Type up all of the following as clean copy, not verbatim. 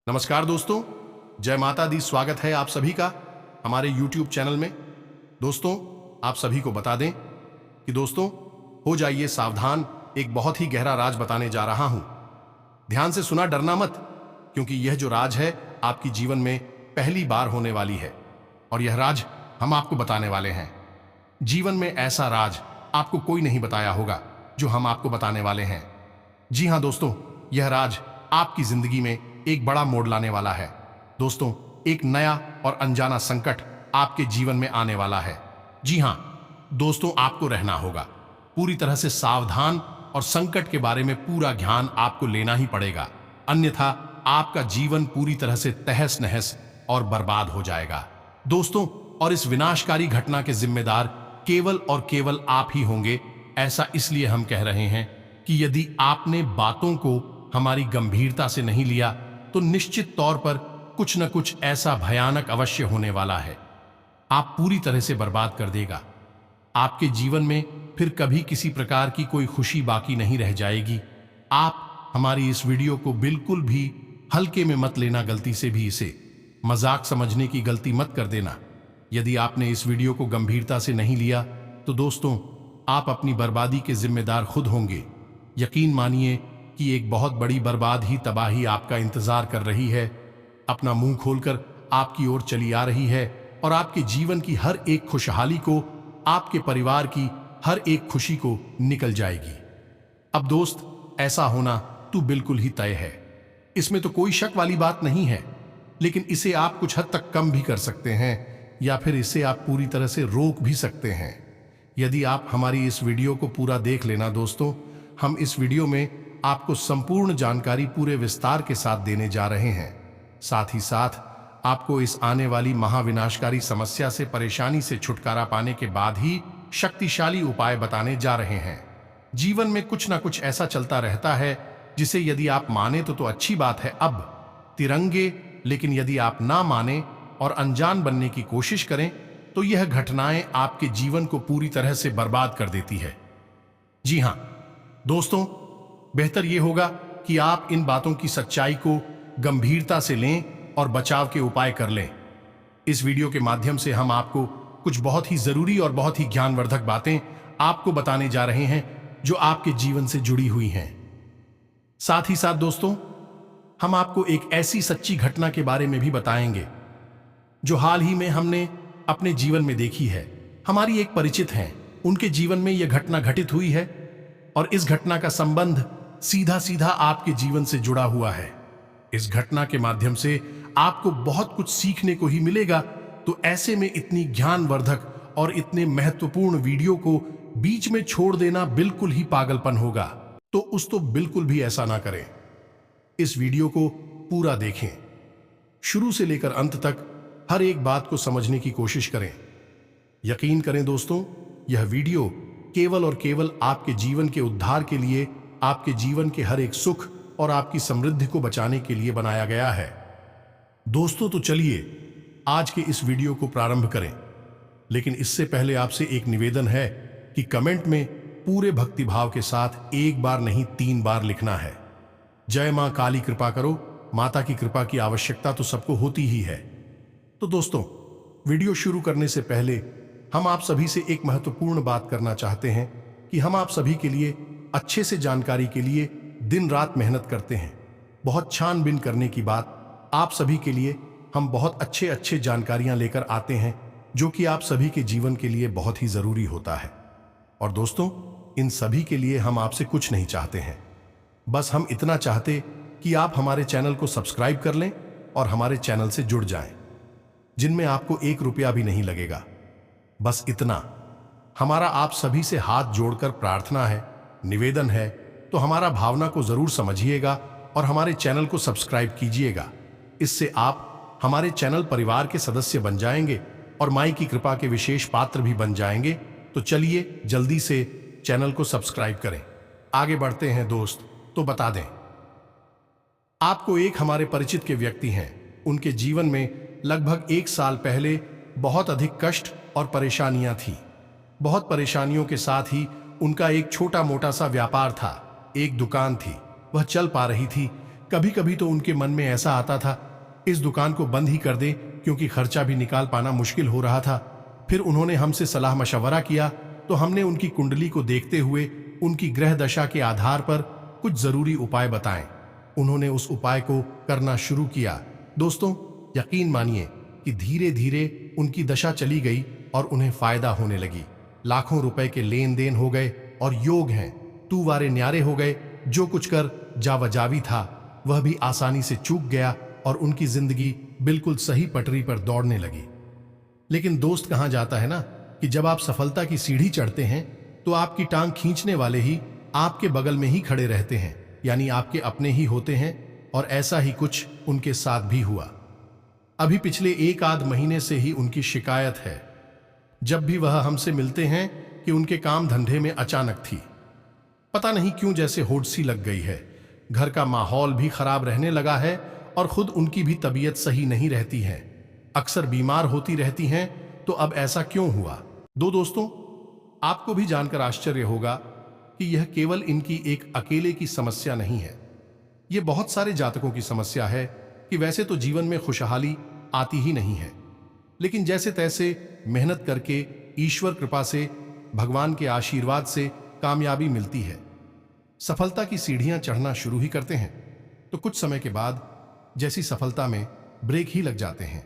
नमस्कार दोस्तों, जय माता दी। स्वागत है आप सभी का हमारे YouTube चैनल में। दोस्तों, आप सभी को बता दें कि दोस्तों हो जाइए सावधान, एक बहुत ही गहरा राज बताने जा रहा हूं। ध्यान से सुना, डरना मत, क्योंकि यह जो राज है आपकी जीवन में पहली बार होने वाली है और यह राज हम आपको बताने वाले हैं। जीवन में ऐसा राज आपको कोई नहीं बताया होगा जो हम आपको बताने वाले हैं। जी हां दोस्तों, यह राज आपकी जिंदगी में एक बड़ा मोड़ लाने वाला है। दोस्तों, एक नया और अनजाना संकट आपके जीवन में आने वाला है। जी हां दोस्तों, आपको रहना होगा पूरी तरह से सावधान और संकट के बारे में पूरा ज्ञान आपको लेना ही पड़ेगा, अन्यथा आपका जीवन पूरी तरह से तहस नहस और बर्बाद हो जाएगा। दोस्तों, और इस विनाशकारी घटना के जिम्मेदार केवल और केवल आप ही होंगे। ऐसा इसलिए हम कह रहे हैं कि यदि आपने बातों को हमारी गंभीरता से नहीं लिया तो निश्चित तौर पर कुछ न कुछ ऐसा भयानक अवश्य होने वाला है, आप पूरी तरह से बर्बाद कर देगा। आपके जीवन में फिर कभी किसी प्रकार की कोई खुशी बाकी नहीं रह जाएगी। आप हमारी इस वीडियो को बिल्कुल भी हल्के में मत लेना, गलती से भी इसे मजाक समझने की गलती मत कर देना। यदि आपने इस वीडियो को गंभीरता से नहीं लिया तो दोस्तों आप अपनी बर्बादी के जिम्मेदार खुद होंगे। यकीन मानिए कि एक बहुत बड़ी बर्बाद ही तबाही आपका इंतजार कर रही है, अपना मुंह खोलकर आपकी ओर चली आ रही है और आपके जीवन की हर एक खुशहाली को, आपके परिवार की हर एक खुशी को निकल जाएगी। अब दोस्त, ऐसा होना तो बिल्कुल ही तय है, इसमें तो कोई शक वाली बात नहीं है। लेकिन इसे आप कुछ हद तक कम भी कर सकते हैं या फिर इसे आप पूरी तरह से रोक भी सकते हैं यदि आप हमारी इस वीडियो को पूरा देख लेना। दोस्तों, हम इस वीडियो में आपको संपूर्ण जानकारी पूरे विस्तार के साथ देने जा रहे हैं। साथ ही साथ आपको इस आने वाली महाविनाशकारी समस्या से, परेशानी से छुटकारा पाने के बाद ही शक्तिशाली उपाय बताने जा रहे हैं। जीवन में कुछ ना कुछ ऐसा चलता रहता है जिसे यदि आप माने तो अच्छी बात है, अब तिरंगे, लेकिन यदि आप ना माने और अनजान बनने की कोशिश करें तो यह घटनाएं आपके जीवन को पूरी तरह से बर्बाद कर देती है। जी हां दोस्तों, बेहतर यह होगा कि आप इन बातों की सच्चाई को गंभीरता से लें और बचाव के उपाय कर लें। इस वीडियो के माध्यम से हम आपको कुछ बहुत ही जरूरी और बहुत ही ज्ञानवर्धक बातें आपको बताने जा रहे हैं जो आपके जीवन से जुड़ी हुई हैं। साथ ही साथ दोस्तों, हम आपको एक ऐसी सच्ची घटना के बारे में भी बताएंगे जो हाल ही में हमने अपने जीवन में देखी है। हमारी एक परिचित हैं, उनके जीवन में यह घटना घटित हुई है और इस घटना का संबंध सीधा सीधा आपके जीवन से जुड़ा हुआ है। इस घटना के माध्यम से आपको बहुत कुछ सीखने को ही मिलेगा। तो ऐसे में इतनी ज्ञानवर्धक और इतने महत्वपूर्ण वीडियो को बीच में छोड़ देना बिल्कुल ही पागलपन होगा। तो बिल्कुल भी ऐसा ना करें। इस वीडियो को पूरा देखें, शुरू से लेकर अंत तक हर एक बात को समझने की कोशिश करें। यकीन करें दोस्तों, यह वीडियो केवल और केवल आपके जीवन के उद्धार के लिए, आपके जीवन के हर एक सुख और आपकी समृद्धि को बचाने के लिए बनाया गया है। दोस्तों, तो चलिए आज के इस वीडियो को प्रारंभ करें। लेकिन इससे पहले आपसे एक निवेदन है कि कमेंट में पूरे भक्तिभाव के साथ एक बार नहीं 3 बार लिखना है। जय मां काली कृपा करो। माता की कृपा की आवश्यकता तो सबको होती ही है। तो दोस्तों, वीडियो शुरू करने से पहले हम आप सभी से एक महत्वपूर्ण बात करना चाहते हैं कि हम आप सभी के लिए अच्छे से जानकारी के लिए दिन रात मेहनत करते हैं। बहुत छानबीन करने की बात, आप सभी के लिए हम बहुत अच्छे जानकारियां लेकर आते हैं जो कि आप सभी के जीवन के लिए बहुत ही जरूरी होता है। और दोस्तों, इन सभी के लिए हम आपसे कुछ नहीं चाहते हैं, बस हम इतना चाहते कि आप हमारे चैनल को सब्सक्राइब कर लें और हमारे चैनल से जुड़ जाएं, जिनमें आपको 1 रुपया भी नहीं लगेगा। बस इतना हमारा आप सभी से हाथ जोड़कर प्रार्थना है, निवेदन है। तो हमारा भावना को जरूर समझिएगा और हमारे चैनल को सब्सक्राइब कीजिएगा। इससे आप हमारे चैनल परिवार के सदस्य बन जाएंगे और माई की कृपा के विशेष पात्र भी बन जाएंगे। तो चलिए जल्दी से चैनल को सब्सक्राइब करें। आगे बढ़ते हैं दोस्त। तो बता दें, आपको एक हमारे परिचित के व्यक्ति हैं, उनके जीवन में लगभग 1 साल पहले बहुत अधिक कष्ट और परेशानियां थी। बहुत परेशानियों के साथ ही उनका एक छोटा मोटा सा व्यापार था, एक दुकान थी, वह चल पा रही थी, कभी कभी तो उनके मन में ऐसा आता था, इस दुकान को बंद ही कर दें, क्योंकि खर्चा भी निकाल पाना मुश्किल हो रहा था। फिर उन्होंने हमसे सलाह मशवरा किया तो हमने उनकी कुंडली को देखते हुए उनकी ग्रह दशा के आधार पर कुछ जरूरी उपाय बताए। उन्होंने उस उपाय को करना शुरू किया। दोस्तों, यकीन मानिए कि धीरे धीरे उनकी दशा चली गई और उन्हें फायदा होने लगी। लाखों रुपए के लेन देन हो गए और योग हैं तू वारे न्यारे हो गए। जो कुछ कर जावजावी था वह भी आसानी से चूक गया और उनकी जिंदगी बिल्कुल सही पटरी पर दौड़ने लगी। लेकिन दोस्त कहां जाता है ना कि जब आप सफलता की सीढ़ी चढ़ते हैं तो आपकी टांग खींचने वाले ही आपके बगल में ही खड़े रहते हैं, यानी आपके अपने ही होते हैं। और ऐसा ही कुछ उनके साथ भी हुआ। अभी पिछले 1 आध महीने से ही उनकी शिकायत है, जब भी वह हमसे मिलते हैं, कि उनके काम धंधे में अचानक थी पता नहीं क्यों जैसे होड़ सी लग गई है। घर का माहौल भी खराब रहने लगा है और खुद उनकी भी तबीयत सही नहीं रहती है। अक्सर बीमार होती रहती हैं। तो अब ऐसा क्यों हुआ? दोस्तों, आपको भी जानकर आश्चर्य होगा कि यह केवल इनकी एक अकेले की समस्या नहीं है। यह बहुत सारे जातकों की समस्या है कि वैसे तो जीवन में खुशहाली आती ही नहीं है, लेकिन जैसे तैसे मेहनत करके ईश्वर कृपा से, भगवान के आशीर्वाद से कामयाबी मिलती है। सफलता की सीढ़ियां चढ़ना शुरू ही करते हैं तो कुछ समय के बाद जैसी सफलता में ब्रेक ही लग जाते हैं।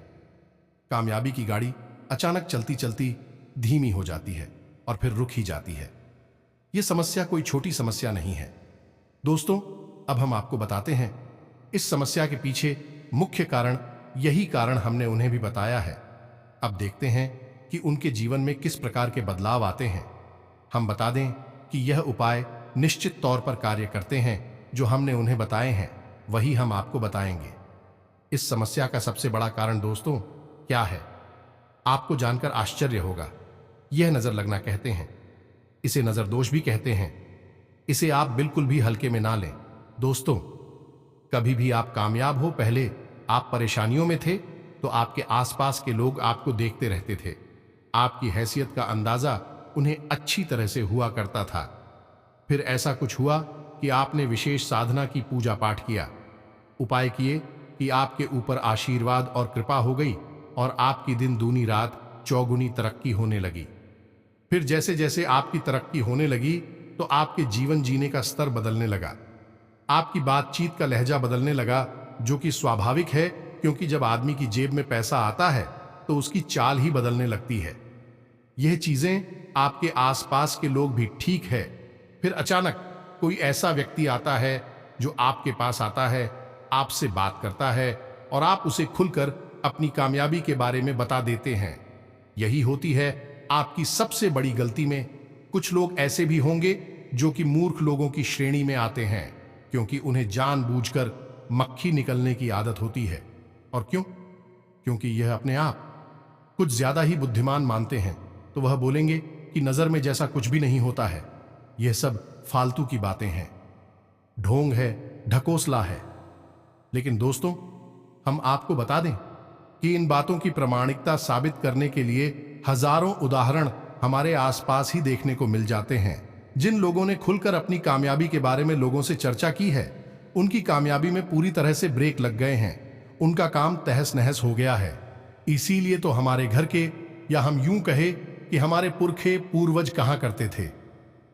कामयाबी की गाड़ी अचानक चलती चलती धीमी हो जाती है और फिर रुक ही जाती है। यह समस्या कोई छोटी समस्या नहीं है। दोस्तों, अब हम आपको बताते हैं इस समस्या के पीछे मुख्य कारण। यही कारण हमने उन्हें भी बताया है। अब देखते हैं कि उनके जीवन में किस प्रकार के बदलाव आते हैं। हम बता दें कि यह उपाय निश्चित तौर पर कार्य करते हैं। जो हमने उन्हें बताए हैं वही हम आपको बताएंगे। इस समस्या का सबसे बड़ा कारण दोस्तों क्या है, आपको जानकर आश्चर्य होगा। यह नजर लगना कहते हैं, इसे नजर दोष भी कहते हैं। इसे आप बिल्कुल भी हल्के में ना लें। दोस्तों, कभी भी आप कामयाब हो, पहले आप परेशानियों में थे तो आपके आसपास के लोग आपको देखते रहते थे। आपकी हैसियत का अंदाजा उन्हें अच्छी तरह से हुआ करता था। फिर ऐसा कुछ हुआ कि आपने विशेष साधना की, पूजा पाठ किया, उपाय किए कि आपके ऊपर आशीर्वाद और कृपा हो गई और आपकी दिन दूनी रात चौगुनी तरक्की होने लगी। फिर जैसे जैसे आपकी तरक्की होने लगी तो आपके जीवन जीने का स्तर बदलने लगा। आपकी बातचीत का लहजा बदलने लगा, जो कि स्वाभाविक है, क्योंकि जब आदमी की जेब में पैसा आता है तो उसकी चाल ही बदलने लगती है। यह चीजें आपके आसपास के लोग भी ठीक है। फिर अचानक कोई ऐसा व्यक्ति आता है जो आपके पास आता है, आपसे बात करता है और आप उसे खुलकर अपनी कामयाबी के बारे में बता देते हैं। यही होती है आपकी सबसे बड़ी गलती में। कुछ लोग ऐसे भी होंगे जो कि मूर्ख लोगों की श्रेणी में आते हैं, क्योंकि उन्हें जानबूझकर मक्खी निकलने की आदत होती है। और क्यों? क्योंकि यह अपने आप कुछ ज्यादा ही बुद्धिमान मानते हैं। तो वह बोलेंगे कि नजर में जैसा कुछ भी नहीं होता है, यह सब फालतू की बातें हैं, ढोंग है, ढकोसला है। लेकिन दोस्तों, हम आपको बता दें कि इन बातों की प्रामाणिकता साबित करने के लिए हजारों उदाहरण हमारे आसपास ही देखने को मिल जाते हैं। जिन लोगों ने खुलकर अपनी कामयाबी के बारे में लोगों से चर्चा की है, उनकी कामयाबी में पूरी तरह से ब्रेक लग गए हैं। उनका काम तहस नहस हो गया है। इसीलिए तो हमारे घर के, या हम यूं कहे कि हमारे पुरखे पूर्वज कहा करते थे,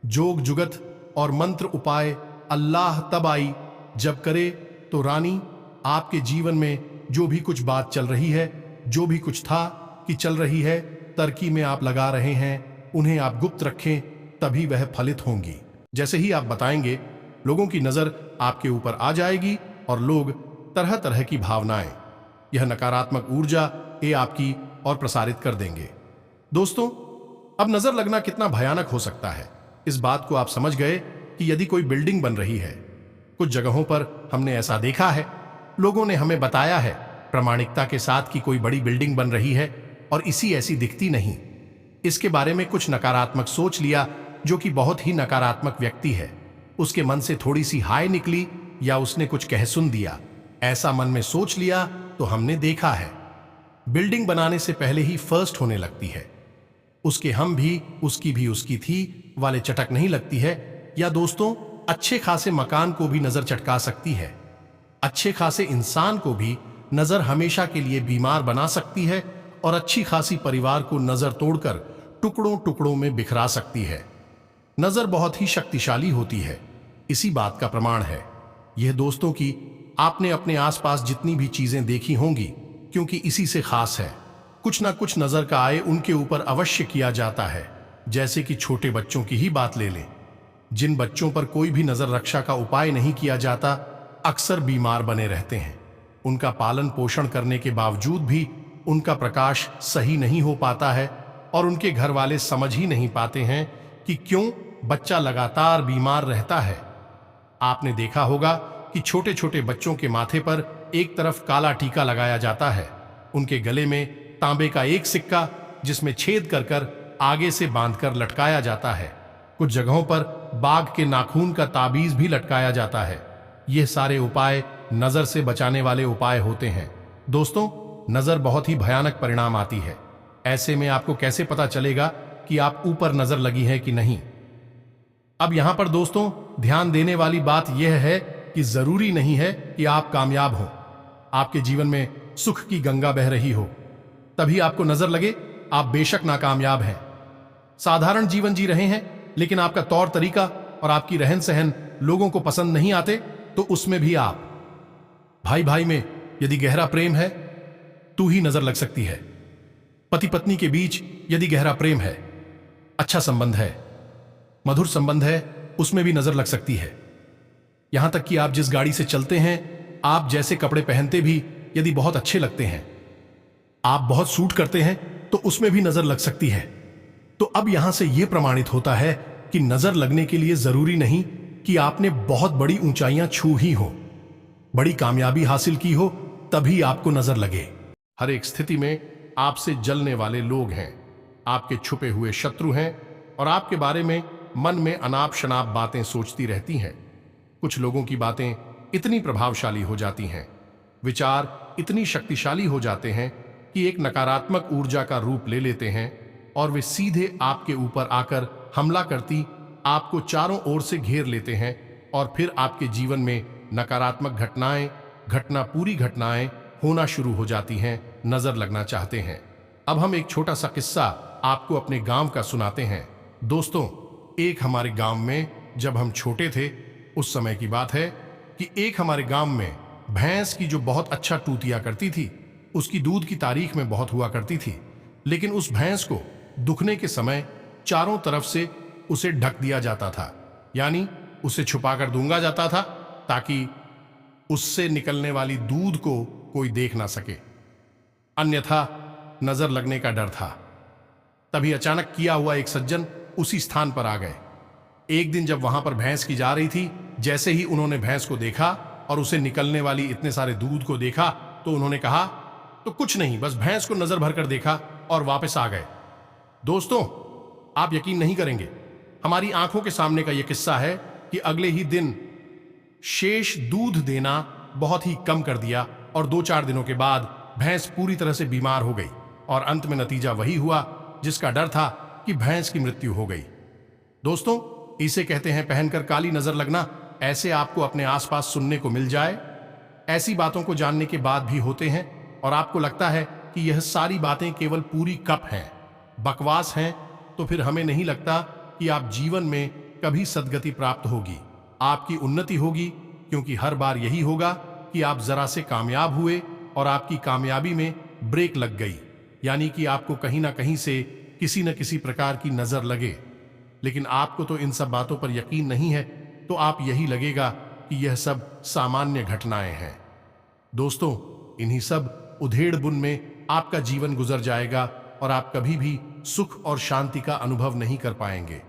जोग जुगत और मंत्र उपाय अल्लाह तब आई जब करे। तो रानी, आपके जीवन में जो भी कुछ बात चल रही है, जो भी कुछ था कि चल रही है, तरक्की में आप लगा रहे हैं, उन्हें आप गुप्त रखें, तभी वह फलित होंगी। जैसे ही आप बताएंगे, लोगों की नजर आपके ऊपर आ जाएगी और लोग तरह तरह की भावनाएं, यह नकारात्मक ऊर्जा ये आपकी और प्रसारित कर देंगे। दोस्तों, अब नजर लगना कितना भयानक हो सकता है, इस बात को आप समझ गए कि यदि कोई बिल्डिंग बन रही है, कुछ जगहों पर हमने ऐसा देखा है, लोगों ने हमें बताया है प्रामाणिकता के साथ कि कोई बड़ी बिल्डिंग बन रही है और इसी ऐसी दिखती नहीं। इसके बारे में कुछ नकारात्मक सोच लिया, जो कि बहुत ही नकारात्मक व्यक्ति है, उसके मन से थोड़ी सी हाय निकली या उसने कुछ कह सुन दिया, ऐसा मन में सोच लिया तो हमने देखा है बिल्डिंग बनाने से पहले ही फर्स्ट होने लगती है। उसके हम भी, उसकी भी उसकी थी वाले चटक नहीं लगती है। या दोस्तों, अच्छे खासे मकान को भी नजर चटका सकती है। अच्छे खासे इंसान को भी नजर हमेशा के लिए बीमार बना सकती है और अच्छी खासी परिवार को नजर तोड़कर टुकड़ों टुकड़ों में बिखरा सकती है। नजर बहुत ही शक्तिशाली होती है, इसी बात का प्रमाण है यह दोस्तों की आपने अपने आसपास जितनी भी चीजें देखी होंगी, क्योंकि इसी से खास है। कुछ ना कुछ नजर का आए उनके ऊपर अवश्य किया जाता है। जैसे कि छोटे बच्चों की ही बात ले लें, जिन बच्चों पर कोई भी नजर रक्षा का उपाय नहीं किया जाता अक्सर बीमार बने रहते हैं। उनका पालन पोषण करने के बावजूद भी उनका प्रकाश सही नहीं हो पाता है और उनके घर वाले समझ ही नहीं पाते हैं कि क्यों बच्चा लगातार बीमार रहता है। आपने देखा होगा कि छोटे छोटे बच्चों के माथे पर एक तरफ काला टीका लगाया जाता है, उनके गले में तांबे का एक सिक्का जिसमें छेद कर कर आगे से बांधकर लटकाया जाता है। कुछ जगहों पर बाघ के नाखून का ताबीज भी लटकाया जाता है। यह सारे उपाय नजर से बचाने वाले उपाय होते हैं। दोस्तों, नजर बहुत ही भयानक परिणाम आती है। ऐसे में आपको कैसे पता चलेगा कि आप ऊपर नजर लगी है कि नहीं? अब यहां पर दोस्तों ध्यान देने वाली बात यह है कि जरूरी नहीं है कि आप कामयाब हो, आपके जीवन में सुख की गंगा बह रही हो तभी आपको नजर लगे। आप बेशक नाकामयाब हैं, साधारण जीवन जी रहे हैं, लेकिन आपका तौर तरीका और आपकी रहन सहन लोगों को पसंद नहीं आते, तो उसमें भी आप। भाई भाई में यदि गहरा प्रेम है तो ही नजर लग सकती है। पति पत्नी के बीच यदि गहरा प्रेम है, अच्छा संबंध है, मधुर संबंध है, उसमें भी नजर लग सकती है। यहां तक कि आप जिस गाड़ी से चलते हैं, आप जैसे कपड़े पहनते भी यदि बहुत अच्छे लगते हैं, आप बहुत सूट करते हैं, तो उसमें भी नजर लग सकती है। तो अब यहां से यह प्रमाणित होता है कि नजर लगने के लिए जरूरी नहीं कि आपने बहुत बड़ी ऊंचाइयां छू ही हो, बड़ी कामयाबी हासिल की हो, तभी आपको नजर लगे। हर एक स्थिति में आपसे जलने वाले लोग हैं, आपके छुपे हुए शत्रु हैं और आपके बारे में मन में अनाप शनाप बातें सोचती रहती हैं। कुछ लोगों की बातें इतनी प्रभावशाली हो जाती हैं, विचार इतनी शक्तिशाली हो जाते हैं कि एक नकारात्मक ऊर्जा का रूप ले लेते हैं और वे सीधे आपके ऊपर आकर हमला करती आपको चारों ओर से घेर लेते हैं और फिर आपके जीवन में नकारात्मक पूरी घटनाएं होना शुरू हो जाती हैं, नजर लगना चाहते हैं। अब हम एक छोटा सा किस्सा आपको अपने गांव का सुनाते हैं। दोस्तों, एक हमारे गांव में जब हम छोटे थे, उस समय की बात है कि एक हमारे गांव में भैंस की जो बहुत अच्छा टूतिया करती थी, उसकी दूध की तारीख में बहुत हुआ करती थी। लेकिन उस भैंस को दुखने के समय चारों तरफ से उसे ढक दिया जाता था, यानी उसे छुपाकर दूंगा जाता था ताकि उससे निकलने वाली दूध को कोई देख ना सके, अन्यथा नजर लगने का डर था। तभी अचानक किया हुआ एक सज्जन उसी स्थान पर आ गए। एक दिन जब वहां पर भैंस की जा रही थी, जैसे ही उन्होंने भैंस को देखा और उसे निकलने वाली इतने सारे दूध को देखा, तो उन्होंने कहा तो कुछ नहीं, बस भैंस को नजर भरकर देखा और वापस आ गए। दोस्तों, आप यकीन नहीं करेंगे, हमारी आंखों के सामने का यह किस्सा है कि अगले ही दिन शेष दूध देना बहुत ही कम कर दिया और 2-4 दिनों के बाद भैंस पूरी तरह से बीमार हो गई और अंत में नतीजा वही हुआ जिसका डर था कि भैंस की मृत्यु हो गई। दोस्तों, इसे कहते हैं पहनकर काली नजर लगना। ऐसे आपको अपने आसपास सुनने को मिल जाए। ऐसी बातों को जानने के बाद भी होते हैं और आपको लगता है कि यह सारी बातें केवल पूरी कप हैं, बकवास हैं, तो फिर हमें नहीं लगता कि आप जीवन में कभी सद्गति प्राप्त होगी, आपकी उन्नति होगी, क्योंकि हर बार यही होगा कि आप जरा से कामयाब हुए और आपकी कामयाबी में ब्रेक लग गई, यानी कि आपको कहीं ना कहीं से किसी न किसी प्रकार की नजर लगे। लेकिन आपको तो इन सब बातों पर यकीन नहीं है, तो आप यही लगेगा कि यह सब सामान्य घटनाएं हैं। दोस्तों, इन्हीं सब उधेड़ बुन में आपका जीवन गुजर जाएगा और आप कभी भी सुख और शांति का अनुभव नहीं कर पाएंगे।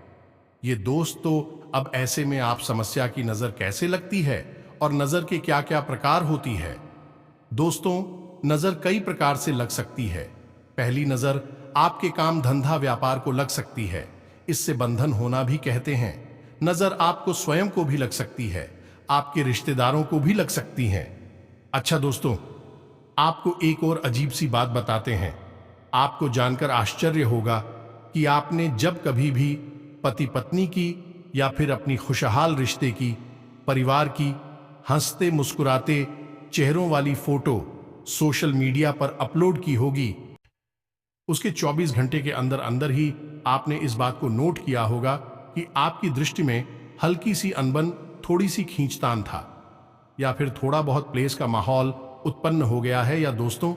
ये दोस्त, तो अब ऐसे में आप समस्या की नजर कैसे लगती है और नजर के क्या क्या प्रकार होती है? दोस्तों, नजर कई प्रकार से लग सकती है। पहली नजर आपके काम धंधा व्यापार को लग सकती है, इससे बंधन होना भी कहते हैं। नजर आपको स्वयं को भी लग सकती है, आपके रिश्तेदारों को भी लग सकती है। अच्छा दोस्तों, आपको एक और अजीब सी बात बताते हैं। आपको जानकर आश्चर्य होगा कि आपने जब कभी भी पति पत्नी की या फिर अपनी खुशहाल रिश्ते की, परिवार की हंसते मुस्कुराते चेहरों वाली फोटो सोशल मीडिया पर अपलोड की होगी, उसके 24 घंटे के अंदर अंदर ही आपने इस बात को नोट किया होगा कि आपकी दृष्टि में हल्की सी अनबन, थोड़ी सी खींचतान था, या फिर थोड़ा बहुत प्लेस का माहौल उत्पन्न हो गया है। या दोस्तों,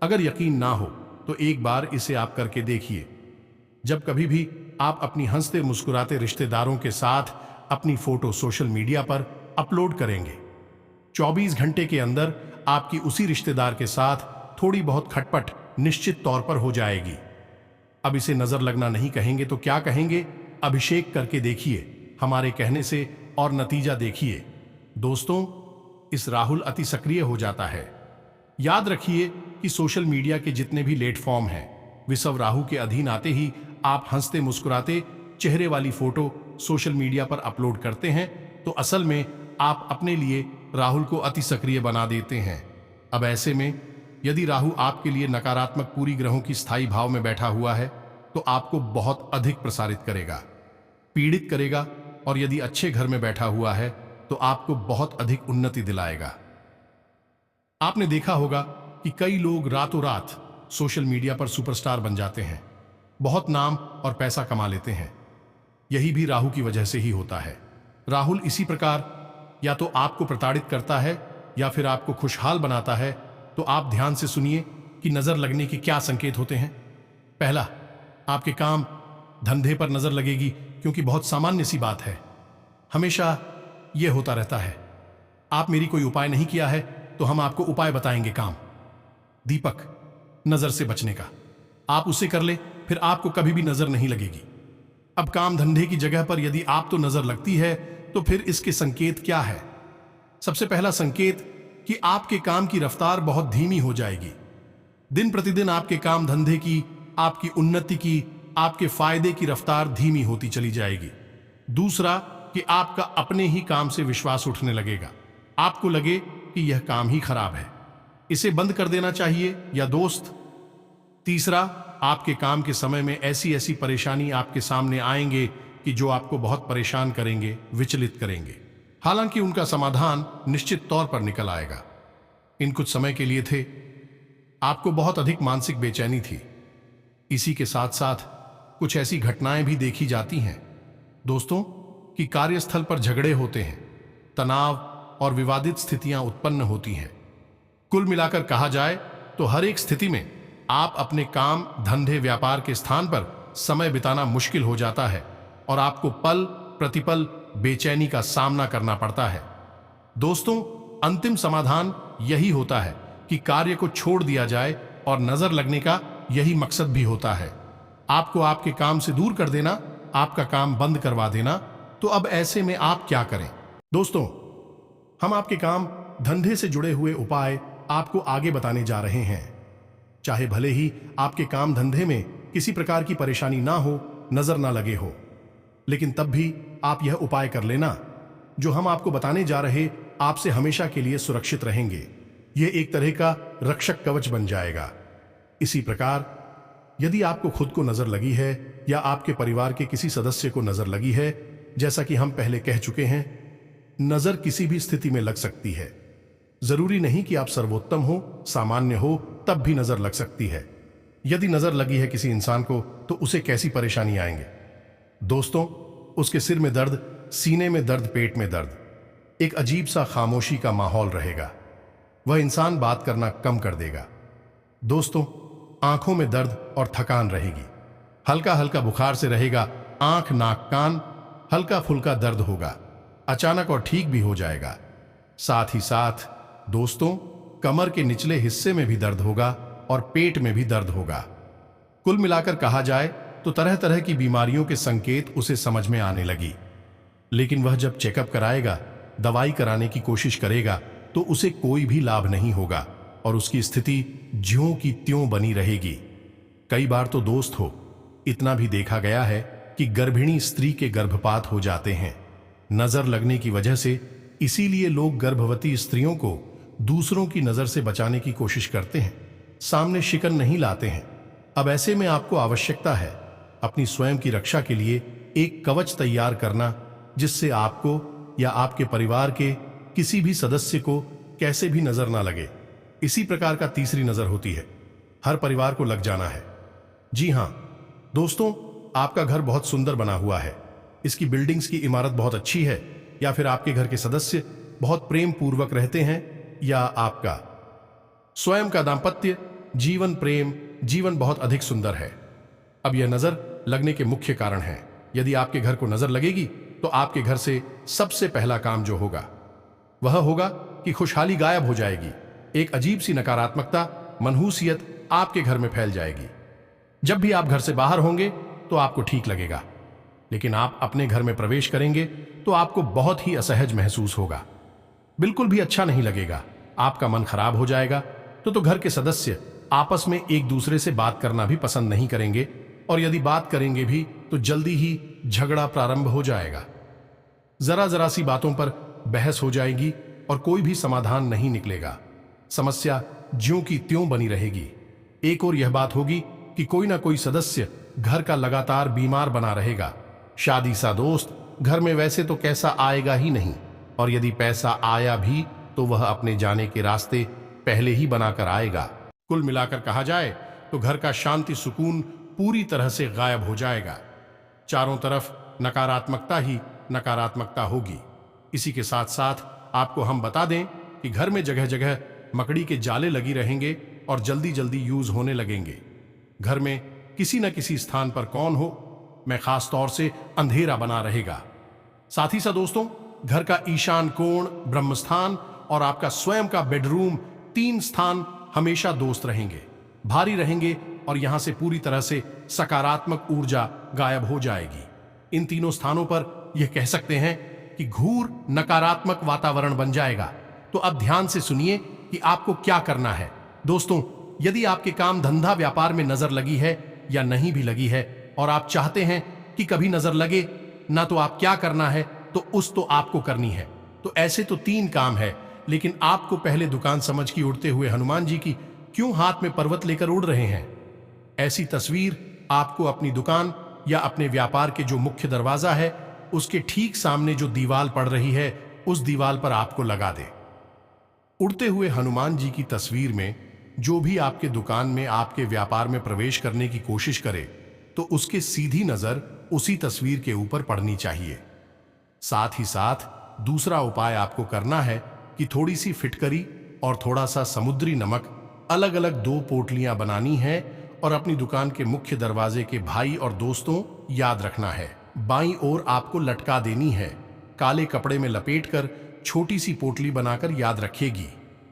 अगर यकीन ना हो तो एक बार इसे आप करके देखिए। जब कभी भी आप अपनी हंसते मुस्कुराते रिश्तेदारों के साथ अपनी फोटो सोशल मीडिया पर अपलोड करेंगे, 24 घंटे के अंदर आपकी उसी रिश्तेदार के साथ थोड़ी बहुत खटपट निश्चित तौर पर हो जाएगी। अब इसे नजर लगना नहीं कहेंगे तो क्या कहेंगे? अभिषेक करके देखिए हमारे कहने से और नतीजा देखिए। दोस्तों, इस राहुल अति सक्रिय हो जाता है। याद रखिए कि सोशल मीडिया के जितने भी प्लेटफॉर्म हैं, वे सब राहु के अधीन आते ही आप हंसते मुस्कुराते चेहरे वाली फोटो सोशल मीडिया पर अपलोड करते हैं तो असल में आप अपने लिए राहुल को अति सक्रिय बना देते हैं। अब ऐसे में यदि राहु आपके लिए नकारात्मक पूरी ग्रहों की स्थायी भाव में बैठा हुआ है तो आपको बहुत अधिक प्रसारित करेगा, पीड़ित करेगा, और यदि अच्छे घर में बैठा हुआ है तो आपको बहुत अधिक उन्नति दिलाएगा। आपने देखा होगा कि कई लोग रातों रात सोशल मीडिया पर सुपरस्टार बन जाते हैं, बहुत नाम और पैसा कमा लेते हैं। यही भी राहु की वजह से ही होता है। राहुल इसी प्रकार या तो आपको प्रताड़ित करता है या फिर आपको खुशहाल बनाता है। तो आप ध्यान से सुनिए कि नजर लगने के क्या संकेत होते हैं। पहला, आपके काम धंधे पर नजर लगेगी, क्योंकि बहुत सामान्य सी बात है, हमेशा यह होता रहता है। आप मेरी कोई उपाय नहीं किया है तो हम आपको उपाय बताएंगे। काम दीपक, नजर से बचने का, आप उसे कर ले, फिर आपको कभी भी नजर नहीं लगेगी। अब काम धंधे की जगह पर यदि आप तो नजर लगती है तो फिर इसके संकेत क्या है? सबसे पहला संकेत कि आपके काम की रफ्तार बहुत धीमी हो जाएगी। दिन प्रतिदिन आपके काम धंधे की, आपकी उन्नति की, आपके फायदे की रफ्तार धीमी होती चली जाएगी। दूसरा कि आपका अपने ही काम से विश्वास उठने लगेगा, आपको लगे कि यह काम ही खराब है, इसे बंद कर देना चाहिए या दोस्त। तीसरा, आपके काम के समय में ऐसी ऐसी परेशानी आपके सामने आएंगे कि जो आपको बहुत परेशान करेंगे, विचलित करेंगे। हालांकि उनका समाधान निश्चित तौर पर निकल आएगा। इन कुछ समय के लिए थे, आपको बहुत अधिक मानसिक बेचैनी थी। इसी के साथ साथ कुछ ऐसी घटनाएं भी देखी जाती हैं दोस्तों कि कार्यस्थल पर झगड़े होते हैं, तनाव और विवादित स्थितियां उत्पन्न होती हैं। कुल मिलाकर कहा जाए तो हर एक स्थिति में आप अपने काम धंधे व्यापार के स्थान पर समय बिताना मुश्किल हो जाता है और आपको पल प्रतिपल बेचैनी का सामना करना पड़ता है। दोस्तों, अंतिम समाधान यही होता है कि कार्य को छोड़ दिया जाए, और नजर लगने का यही मकसद भी होता है, आपको आपके काम से दूर कर देना, आपका काम बंद करवा देना। तो अब ऐसे में आप क्या करें? दोस्तों, हम आपके काम धंधे से जुड़े हुए उपाय आपको आगे बताने जा रहे हैं। चाहे भले ही आपके काम धंधे में किसी प्रकार की परेशानी ना हो, नजर ना लगे हो, लेकिन तब भी आप यह उपाय कर लेना। जो हम आपको बताने जा रहे आपसे हमेशा के लिए सुरक्षित रहेंगे। यह एक तरह का रक्षक कवच बन जाएगा। इसी प्रकार यदि आपको खुद को नजर लगी है या आपके परिवार के किसी सदस्य को नजर लगी है, जैसा कि हम पहले कह चुके हैं, नजर किसी भी स्थिति में लग सकती है। जरूरी नहीं कि आप सर्वोत्तम हो, सामान्य हो, तब भी नजर लग सकती है। यदि नजर लगी है किसी इंसान को तो उसे कैसी परेशानी आएंगे? दोस्तों, उसके सिर में दर्द, सीने में दर्द, पेट में दर्द, एक अजीब सा खामोशी का माहौल रहेगा। वह इंसान बात करना कम कर देगा। दोस्तों, आंखों में दर्द और थकान रहेगी। हल्का हल्का बुखार से रहेगा। आंख, नाक, कान हल्का फुल्का दर्द होगा, अचानक और ठीक भी हो जाएगा। साथ ही साथ दोस्तों, कमर के निचले हिस्से में भी दर्द होगा और पेट में भी दर्द होगा। कुल मिलाकर कहा जाए तो तरह तरह की बीमारियों के संकेत उसे समझ में आने लगी। लेकिन वह जब चेकअप कराएगा, दवाई कराने की कोशिश करेगा तो उसे कोई भी लाभ नहीं होगा और उसकी स्थिति ज्यों की त्यों बनी रहेगी। कई बार तो दोस्त हो, इतना भी देखा गया है कि गर्भिणी स्त्री के गर्भपात हो जाते हैं नजर लगने की वजह से। इसीलिए लोग गर्भवती स्त्रियों को दूसरों की नजर से बचाने की कोशिश करते हैं, सामने शिकन नहीं लाते हैं। अब ऐसे में आपको आवश्यकता है अपनी स्वयं की रक्षा के लिए एक कवच तैयार करना, जिससे आपको या आपके परिवार के किसी भी सदस्य को कैसे भी नजर ना लगे। इसी प्रकार का तीसरी नजर होती है, हर परिवार को लग जाना है। जी हां दोस्तों, आपका घर बहुत सुंदर बना हुआ है, इसकी बिल्डिंग्स की इमारत बहुत अच्छी है, या फिर आपके घर के सदस्य बहुत प्रेम पूर्वक रहते हैं, या आपका स्वयं का दाम्पत्य जीवन बहुत अधिक सुंदर है। अब यह नजर लगने के मुख्य कारण हैं। यदि आपके घर को नजर लगेगी तो आपके घर से सबसे पहला काम जो होगा वह होगा कि खुशहाली गायब हो जाएगी। एक अजीब सी नकारात्मकता, मनहूसियत आपके घर में फैल जाएगी। जब भी आप घर से बाहर होंगे तो आपको ठीक लगेगा, लेकिन आप अपने घर में प्रवेश करेंगे तो आपको बहुत ही असहज महसूस होगा, बिल्कुल भी अच्छा नहीं लगेगा, आपका मन खराब हो जाएगा। तो घर के सदस्य आपस में एक दूसरे से बात करना भी पसंद नहीं करेंगे, और यदि बात करेंगे भी तो जल्दी ही झगड़ा प्रारंभ हो जाएगा। जरा सी बातों पर बहस हो जाएगी और कोई भी समाधान नहीं निकलेगा। समस्या ज्यों की त्यों बनी रहेगी। एक और यह बात होगी कि कोई ना कोई सदस्य घर का लगातार बीमार बना रहेगा। शादी सा दोस्त घर में वैसे तो कैसा आएगा ही नहीं, और यदि पैसा आया भी तो वह अपने जाने के रास्ते पहले ही बनाकर आएगा। कुल मिलाकर कहा जाए तो घर का शांति सुकून पूरी तरह से गायब हो जाएगा। चारों तरफ नकारात्मकता ही नकारात्मकता होगी। इसी के साथ साथ आपको हम बता दें कि घर में जगह जगह मकड़ी के जाले लगी रहेंगे और जल्दी जल्दी यूज होने लगेंगे। घर में किसी न किसी स्थान पर कौन हो मैं खास तौर से अंधेरा बना रहेगा। साथ ही साथ दोस्तों, घर का ईशान कोण, ब्रह्मस्थान और आपका स्वयं का बेडरूम, 3 स्थान हमेशा दोस्त रहेंगे, भारी रहेंगे, और यहां से पूरी तरह से सकारात्मक ऊर्जा गायब हो जाएगी। इन तीनों स्थानों पर यह कह सकते हैं कि घूर नकारात्मक वातावरण बन जाएगा। तो अब ध्यान से सुनिए कि आपको क्या करना है। दोस्तों, यदि आपके काम धंधा व्यापार में नजर लगी है या नहीं भी लगी है, और आप चाहते हैं कि कभी नजर लगे ना, तो आप क्या करना है, तो आपको करनी है। तो ऐसे तो 3 काम है, लेकिन आपको पहले दुकान समझ की उड़ते हुए हनुमान जी की क्यों हाथ में पर्वत लेकर उड़ रहे हैं? ऐसी तस्वीर आपको अपनी दुकान या अपने व्यापार के जो मुख्य दरवाजा है उसके ठीक सामने जो दीवार पड़ रही है उस दीवार पर आपको लगा दे। उड़ते हुए हनुमान जी की तस्वीर में जो भी आपके दुकान में, आपके व्यापार में प्रवेश करने की कोशिश करे तो उसके सीधी नजर उसी तस्वीर के ऊपर पड़नी चाहिए। साथ ही साथ दूसरा उपाय आपको करना है कि थोड़ी सी फिटकरी और थोड़ा सा समुद्री नमक अलग अलग 2 पोटलियां बनानी है और अपनी दुकान के मुख्य दरवाजे के भाई और दोस्तों याद रखना है, बाईं ओर आपको लटका देनी है। काले कपड़े में लपेटकर छोटी सी पोटली बनाकर याद रखेगी।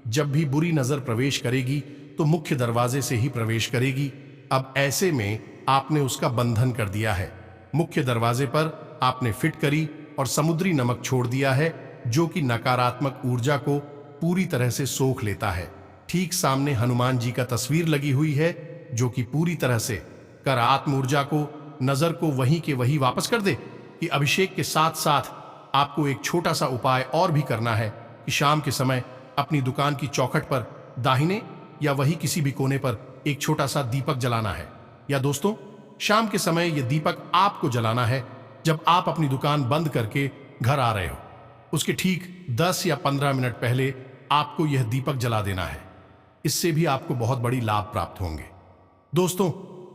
जब भी बुरी नजर प्रवेश करेगी तो मुख्य दरवाजे से ही प्रवेश करेगी। अब ऐसे में आपने उसका बंधन कर दिया है। मुख्य दरवाजे पर आपने फिटकरी और समुद्री नमक छोड़ दिया है, जो कि नकारात्मक ऊर्जा को पूरी तरह से सोख लेता है। ठीक सामने हनुमान जी का तस्वीर लगी हुई है, जो कि पूरी तरह से कर आत्म ऊर्जा को, नजर को वहीं के वहीं वापस कर दे। कि अभिषेक के साथ साथ आपको एक छोटा सा उपाय और भी करना है कि शाम के समय अपनी दुकान की चौखट पर दाहिने या वही किसी भी कोने पर एक छोटा सा दीपक जलाना है। या दोस्तों, शाम के समय यह दीपक आपको जलाना है जब आप अपनी दुकान बंद करके घर आ रहे हो। उसके ठीक 10 या 15 मिनट पहले आपको यह दीपक जला देना है। इससे भी आपको बहुत बड़ी लाभ प्राप्त होंगे। दोस्तों,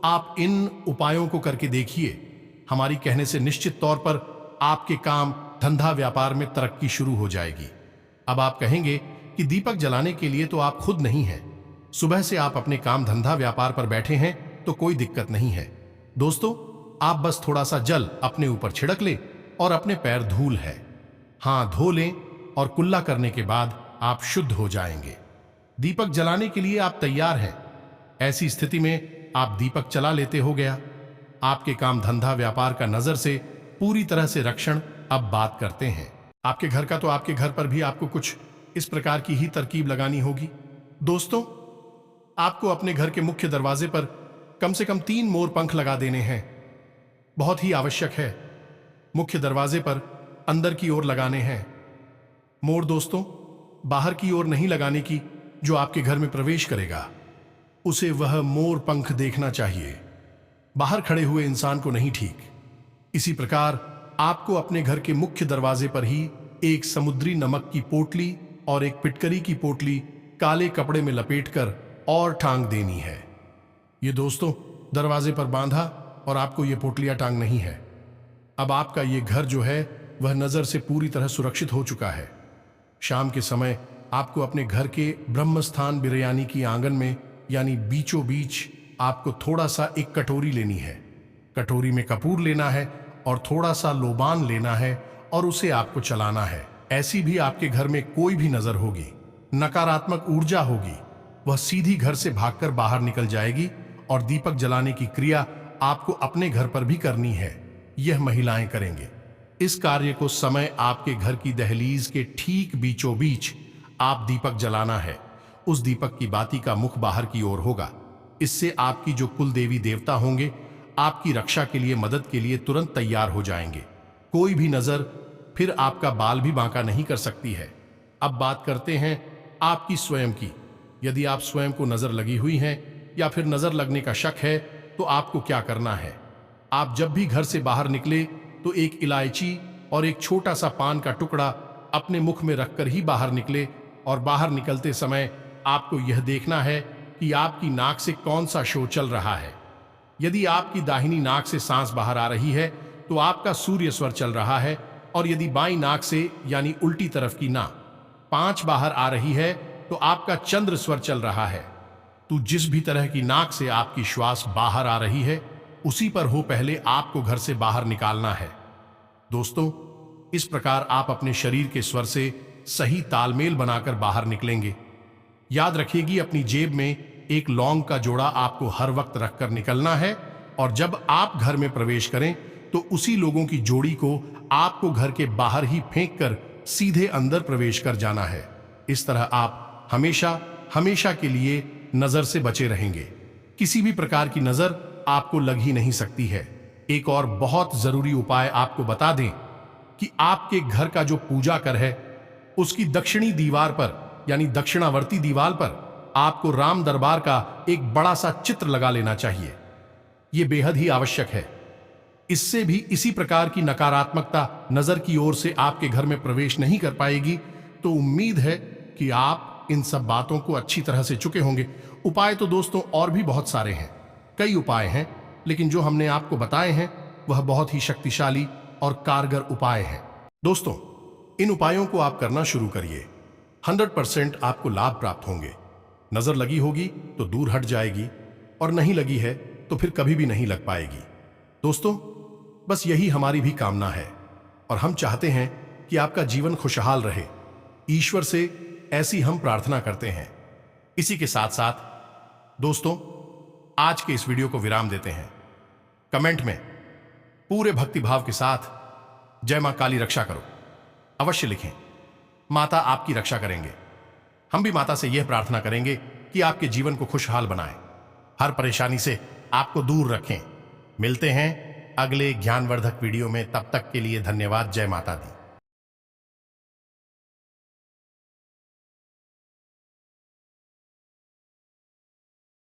आप इन उपायों को करके देखिए। हमारी कहने से निश्चित तौर पर आपके काम, धंधा, व्यापार में तरक्की शुरू हो जाएगी। अब आप कहेंगे कि दीपक जलाने के लिए तो आप खुद नहीं हैं, सुबह से आप अपने काम, धंधा, व्यापार पर बैठे हैं, तो कोई दिक्कत नहीं है। दोस्तों, आप बस थोड़ा सा जल अपने ऊपर छिड़क ले और अपने पैर धूल है, हाँ धो लें, और कुल्ला करने के बाद आप शुद्ध हो जाएंगे। दीपक जलाने के लिए आप तैयार हैं। ऐसी स्थिति में आप दीपक जला लेते हो गया। आपके काम, धंधा, व्यापार का नजर से पूरी तरह से रक्षण। अब बात करते हैं आपके घर का। तो आपके घर पर भी आपको कुछ इस प्रकार की ही तरकीब लगानी होगी। दोस्तों, आपको अपने घर के मुख्य दरवाजे पर कम से कम 3 मोर पंख लगा देने हैं। बहुत ही आवश्यक है। मुख्य दरवाजे पर अंदर की ओर लगाने हैं मोर। दोस्तों, बाहर की ओर नहीं लगाने की। जो आपके घर में प्रवेश करेगा उसे वह मोर पंख देखना चाहिए, बाहर खड़े हुए इंसान को नहीं। ठीक इसी प्रकार आपको अपने घर के मुख्य दरवाजे पर ही एक समुद्री नमक की पोटली और एक पिटकरी की पोटली काले कपड़े में लपेटकर और टांग देनी है। ये दोस्तों दरवाजे पर बांधा और आपको ये पोटलियां टांग नहीं है। अब आपका ये घर जो है वह नजर से पूरी तरह सुरक्षित हो चुका है। शाम के समय आपको अपने घर के ब्रह्मस्थान बिरयानी की आंगन में यानी बीचों बीच आपको थोड़ा सा एक कटोरी लेनी है। कटोरी में कपूर लेना है और थोड़ा सा लोबान लेना है और उसे आपको चलाना है। ऐसी भी आपके घर में कोई भी नजर होगी, नकारात्मक ऊर्जा होगी, वह सीधी घर से भागकर बाहर निकल जाएगी और दीपक जलाने की क्रिया आपको अपने घर पर भी करनी है। यह महिलाएं करेंगे। इस कार्य को समय आपके घर की दहलीज के ठीक बीचों बीच आप दीपक जलाना है। उस दीपक की बाती का मुख बाहर की ओर होगा। इससे आपकी जो कुल देवी देवता होंगे आपकी रक्षा के लिए, मदद के लिए तुरंत तैयार हो जाएंगे। कोई भी नजर फिर आपका बाल भी बांका नहीं कर सकती है। अब बात करते हैं आपकी स्वयं की। यदि आप स्वयं को नजर लगी हुई हैं या फिर नजर लगने का शक है तो आपको क्या करना है। आप जब भी घर से बाहर निकले तो एक इलायची और एक छोटा सा पान का टुकड़ा अपने मुख में रखकर ही बाहर निकले और बाहर निकलते समय आपको यह देखना है कि आपकी नाक से कौन सा शो चल रहा है। यदि आपकी दाहिनी नाक से सांस बाहर आ रही है तो आपका सूर्य स्वर चल रहा है और यदि बाईं नाक से यानी उल्टी तरफ की नाक 5 बाहर आ रही है तो आपका चंद्र स्वर चल रहा है। तो जिस भी तरह की नाक से आपकी श्वास बाहर आ रही है उसी पर हो पहले आपको घर से बाहर निकालना है। दोस्तों इस प्रकार आप अपने शरीर के स्वर से सही तालमेल बनाकर बाहर निकलेंगे। याद रखिएगी अपनी जेब में एक लौंग का जोड़ा आपको हर वक्त रखकर निकलना है और जब आप घर में प्रवेश करें तो उसी लोगों की जोड़ी को आपको घर के बाहर ही फेंक कर सीधे अंदर प्रवेश कर जाना है। इस तरह आप हमेशा हमेशा के लिए नजर से बचे रहेंगे। किसी भी प्रकार की नजर आपको लग ही नहीं सकती है। एक और बहुत जरूरी उपाय आपको बता दें कि आपके घर का जो पूजा कर है उसकी दक्षिणी दीवार पर यानी दक्षिणावर्ती दीवार पर आपको राम दरबार का एक बड़ा सा चित्र लगा लेना चाहिए। यह बेहद ही आवश्यक है। इससे भी इसी प्रकार की नकारात्मकता नजर की ओर से आपके घर में प्रवेश नहीं कर पाएगी। तो उम्मीद है कि आप इन सब बातों को अच्छी तरह से चुके होंगे। उपाय तो दोस्तों और भी बहुत सारे हैं, कई उपाय हैं, लेकिन जो हमने आपको बताए हैं वह बहुत ही शक्तिशाली और कारगर उपाय हैं। दोस्तों इन उपायों को आप करना शुरू करिए। 100% आपको लाभ प्राप्त होंगे। नजर लगी होगी तो दूर हट जाएगी और नहीं लगी है तो फिर कभी भी नहीं लग पाएगी। दोस्तों बस यही हमारी भी कामना है और हम चाहते हैं कि आपका जीवन खुशहाल रहे। ईश्वर से ऐसी हम प्रार्थना करते हैं। इसी के साथ साथ दोस्तों आज के इस वीडियो को विराम देते हैं। कमेंट में पूरे भक्तिभाव के साथ जय मां काली रक्षा करो अवश्य लिखें। माता आपकी रक्षा करेंगे। हम भी माता से यह प्रार्थना करेंगे कि आपके जीवन को खुशहाल बनाएं, हर परेशानी से आपको दूर रखें। मिलते हैं अगले ज्ञानवर्धक वीडियो में। तब तक के लिए धन्यवाद। जय माता दी।